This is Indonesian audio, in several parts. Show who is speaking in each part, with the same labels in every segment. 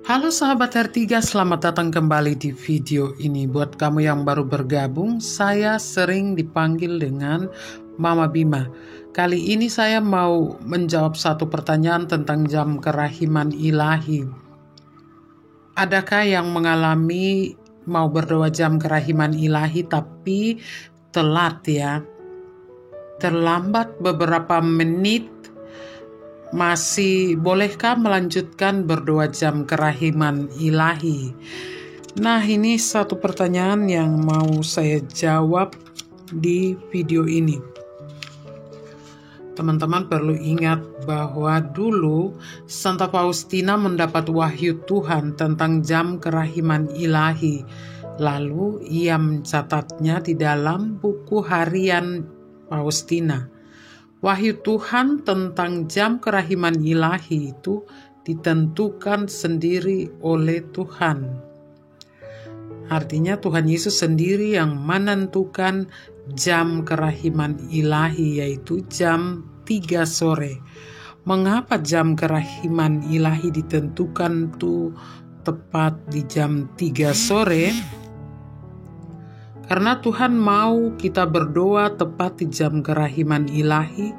Speaker 1: Halo sahabat R3, selamat datang kembali di video ini. Buat kamu yang baru bergabung, saya sering dipanggil dengan Mama Bima. Kali ini saya mau menjawab satu pertanyaan tentang jam kerahiman ilahi. Adakah yang mengalami mau berdoa jam kerahiman ilahi tapi telat ya? Terlambat beberapa menit. Masih bolehkah melanjutkan berdoa jam kerahiman ilahi? Nah, ini satu pertanyaan yang mau saya jawab di video ini. Teman-teman perlu ingat bahwa dulu Santa Faustina mendapat wahyu Tuhan tentang jam kerahiman ilahi. Lalu ia mencatatnya di dalam buku harian Faustina. Wahyu Tuhan tentang jam kerahiman ilahi itu ditentukan sendiri oleh Tuhan. Artinya Tuhan Yesus sendiri yang menentukan jam kerahiman ilahi, yaitu jam 3 sore. Mengapa jam kerahiman ilahi ditentukan tuh tepat di jam 3 sore? Karena Tuhan mau kita berdoa tepat di jam kerahiman ilahi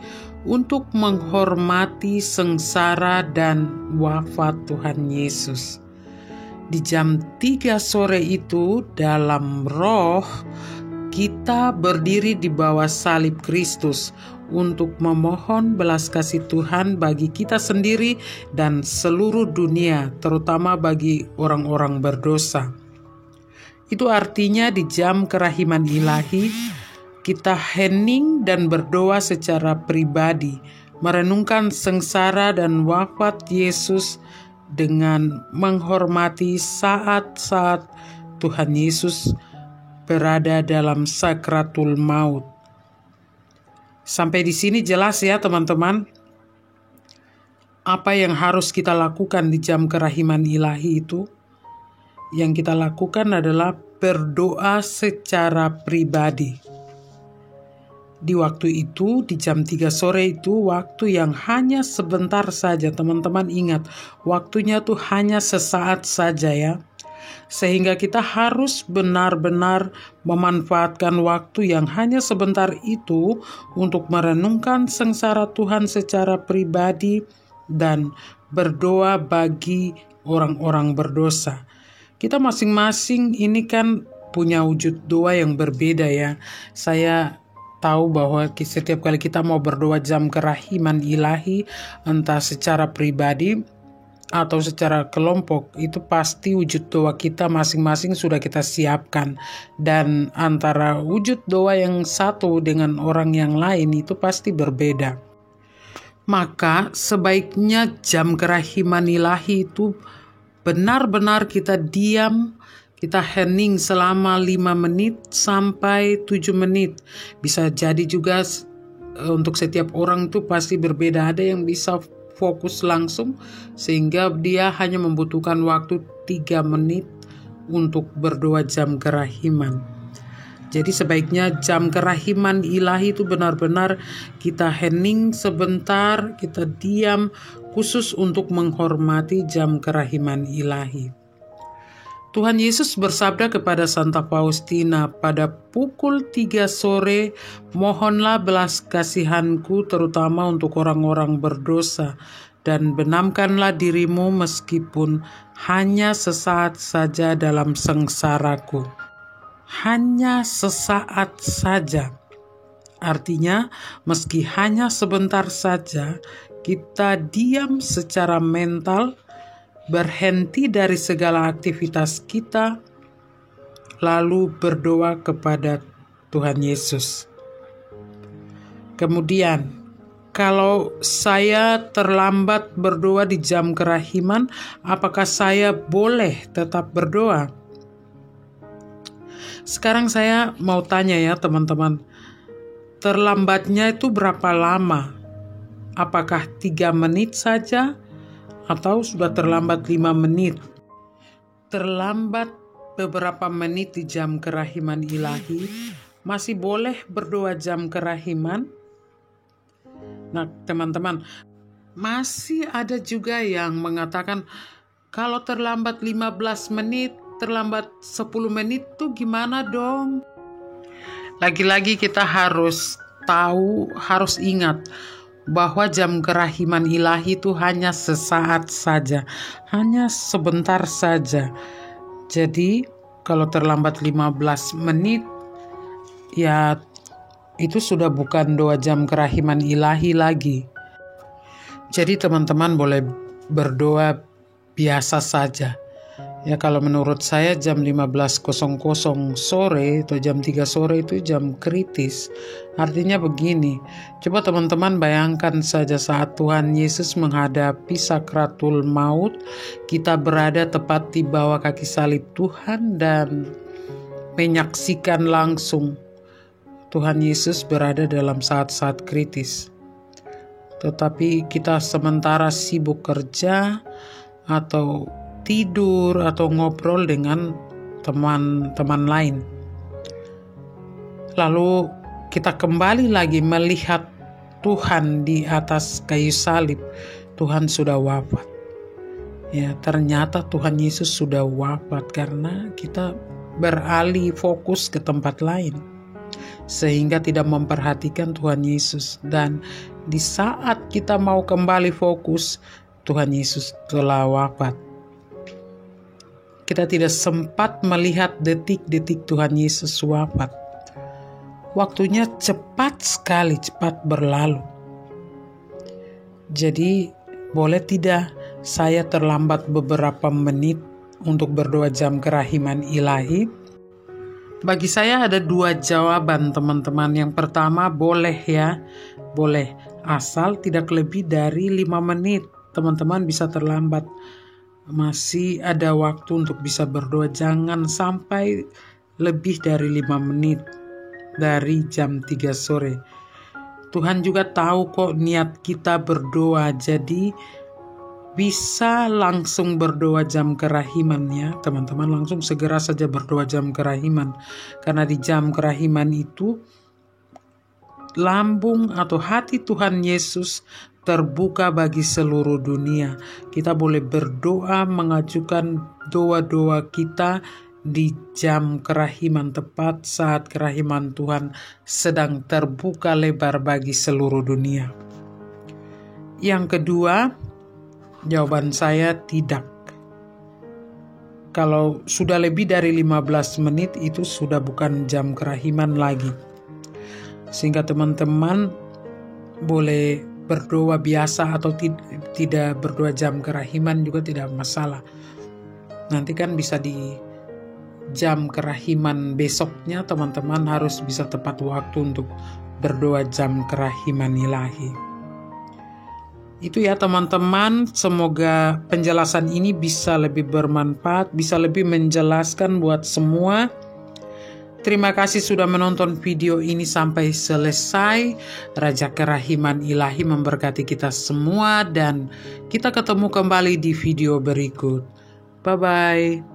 Speaker 1: untuk menghormati sengsara dan wafat Tuhan Yesus. Di jam 3 sore itu dalam roh kita berdiri di bawah salib Kristus untuk memohon belas kasih Tuhan bagi kita sendiri dan seluruh dunia, terutama bagi orang-orang berdosa. Itu artinya di jam kerahiman ilahi, kita hening dan berdoa secara pribadi, merenungkan sengsara dan wafat Yesus dengan menghormati saat-saat Tuhan Yesus berada dalam sakratul maut. Sampai di sini jelas ya teman-teman, apa yang harus kita lakukan di jam kerahiman ilahi itu? Yang kita lakukan adalah berdoa secara pribadi. Di waktu itu, di jam 3 sore itu, waktu yang hanya sebentar saja. Teman-teman ingat, waktunya tuh hanya sesaat saja ya. Sehingga kita harus benar-benar memanfaatkan waktu yang hanya sebentar itu untuk merenungkan sengsara Tuhan secara pribadi dan berdoa bagi orang-orang berdosa. Kita masing-masing ini kan punya wujud doa yang berbeda ya. Saya tahu bahwa setiap kali kita mau berdoa jam kerahiman ilahi, entah secara pribadi atau secara kelompok, itu pasti wujud doa kita masing-masing sudah kita siapkan. Dan antara wujud doa yang satu dengan orang yang lain itu pasti berbeda. Maka sebaiknya jam kerahiman ilahi itu benar-benar kita diam, kita hening selama 5 menit sampai 7 menit. Bisa jadi juga untuk setiap orang itu pasti berbeda. Ada yang bisa fokus langsung sehingga dia hanya membutuhkan waktu 3 menit untuk berdoa jam kerahiman. Jadi sebaiknya jam kerahiman ilahi itu benar-benar kita hening sebentar, kita diam, khusus untuk menghormati jam kerahiman ilahi. Tuhan Yesus bersabda kepada Santa Faustina, pada pukul 3 sore, mohonlah belas kasihanku terutama untuk orang-orang berdosa, dan benamkanlah dirimu meskipun hanya sesaat saja dalam sengsaraku. Hanya sesaat saja. Artinya, meski hanya sebentar saja, kita diam secara mental, berhenti dari segala aktivitas kita, lalu berdoa kepada Tuhan Yesus. Kemudian, kalau saya terlambat berdoa di jam kerahiman, apakah saya boleh tetap berdoa? Sekarang saya mau tanya ya teman-teman, terlambatnya itu berapa lama? Apakah 3 menit saja atau sudah terlambat 5 menit? Terlambat beberapa menit di jam kerahiman ilahi, masih boleh berdoa jam kerahiman? Nah teman-teman, masih ada juga yang mengatakan Kalau terlambat 15 menit, terlambat 10 menit tuh gimana dong? Lagi-lagi kita harus tahu, harus ingat bahwa jam kerahiman ilahi itu hanya sesaat saja, hanya sebentar saja. Jadi kalau terlambat 15 menit, ya itu sudah bukan doa jam kerahiman ilahi lagi. Jadi teman-teman boleh berdoa biasa saja. Ya kalau menurut saya jam 15.00 sore atau jam 3 sore itu jam kritis. Artinya begini, coba teman-teman bayangkan saja saat Tuhan Yesus menghadapi sakratul maut, kita berada tepat di bawah kaki salib Tuhan dan menyaksikan langsung Tuhan Yesus berada dalam saat-saat kritis. Tetapi kita sementara sibuk kerja atau tidur atau ngobrol dengan teman-teman lain. Lalu kita kembali lagi melihat Tuhan di atas kayu salib. Tuhan sudah wafat. Ya, ternyata Tuhan Yesus sudah wafat karena kita beralih fokus ke tempat lain. Sehingga tidak memperhatikan Tuhan Yesus. Dan di saat kita mau kembali fokus, Tuhan Yesus telah wafat. Kita tidak sempat melihat detik-detik Tuhan Yesus wafat. Waktunya cepat sekali, cepat berlalu. Jadi, boleh tidak saya terlambat beberapa menit untuk berdoa jam kerahiman ilahi? Bagi saya ada 2 jawaban teman-teman. Yang pertama boleh ya, boleh. Asal tidak lebih dari 5 menit. Teman-teman bisa terlambat. Masih ada waktu untuk bisa berdoa. Jangan sampai lebih dari 5 menit dari jam 3 sore. Tuhan juga tahu kok niat kita berdoa. Jadi bisa langsung berdoa jam kerahiman ya. Teman-teman langsung segera saja berdoa jam kerahiman. Karena di jam kerahiman itu lambung atau hati Tuhan Yesus terbuka bagi seluruh dunia. Kita boleh berdoa, mengajukan doa-doa kita di jam kerahiman, tepat saat kerahiman Tuhan sedang terbuka lebar bagi seluruh dunia. Yang kedua, jawaban saya tidak. Kalau sudah lebih dari 15 menit itu sudah bukan jam kerahiman lagi. Sehingga teman-teman boleh berdoa biasa atau tidak berdoa jam kerahiman juga tidak masalah. Nanti kan bisa di jam kerahiman besoknya teman-teman harus bisa tepat waktu untuk berdoa jam kerahiman ilahi. Itu ya teman-teman, semoga penjelasan ini bisa lebih bermanfaat, bisa lebih menjelaskan buat semua. Terima kasih sudah menonton video ini sampai selesai. Raja Kerahiman Ilahi memberkati kita semua dan kita ketemu kembali di video berikut. Bye-bye.